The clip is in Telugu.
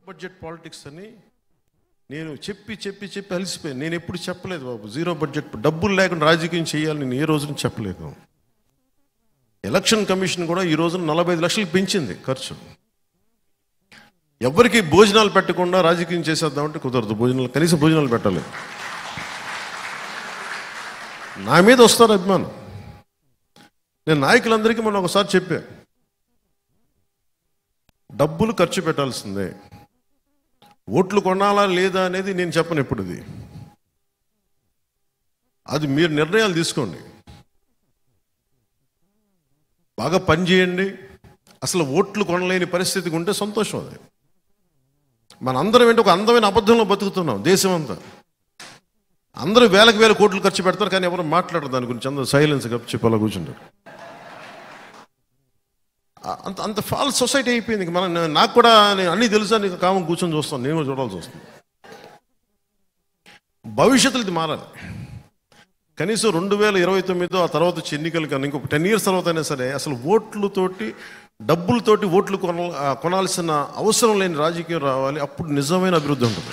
బడ్జెట్ పాలిటిక్స్ అని నేను చెప్పి అలసిపోయాను. నేను ఎప్పుడు చెప్పలేదు బాబు, జీరో బడ్జెట్, డబ్బులు లేకుండా రాజకీయం చేయాలని నేను ఏ రోజున చెప్పలేదు. ఎలక్షన్ కమిషన్ కూడా ఈ రోజున 45 లక్షలు పెంచింది ఖర్చు. ఎవరికి భోజనాలు పెట్టకుండా రాజకీయం చేసేద్దామంటే కుదరదు. కనీసం భోజనాలు పెట్టాలి. నా మీద వస్తారు అభిమానం. నేను నాయకులందరికీ మొన్న ఒకసారి చెప్పా, డబ్బులు ఖర్చు పెట్టాల్సిందే, ఓట్లు కొనాలా లేదా అనేది నేను చెప్పను. ఎప్పుడు అది మీరు నిర్ణయాలు తీసుకోండి, బాగా పనిచేయండి. అసలు ఓట్లు కొనలేని పరిస్థితికి ఉంటే సంతోషం. అది మనందరం ఏంటి ఒక అందమైన అబద్ధంలో బతుకుతున్నాం. దేశం అంతా అందరూ వేల కోట్లు ఖర్చు పెడతారు, కానీ ఎవరు మాట్లాడరు దాని గురించి. అందరూ సైలెన్స్ చెప్పి అలా కూర్చుంటారు. అంత ఫాల్స్ సొసైటీ అయిపోయింది. నాకు కూడా అన్నీ తెలుసా, నీకు కామం కూర్చొని చూస్తాను, నేను కూడా చూడాల్సి వస్తుంది. భవిష్యత్తులో ఇది మారాలి. కనీసం 2029 ఆ తర్వాత వచ్చే ఎన్నికలు కానీ ఇంకొక 10 years తర్వాత అయినా సరే అసలు ఓట్లతోటి డబ్బులతోటి ఓట్లు కొనాల్సిన అవసరం లేని రాజకీయం రావాలి. అప్పుడు నిజమైన అభివృద్ధి ఉంటుంది.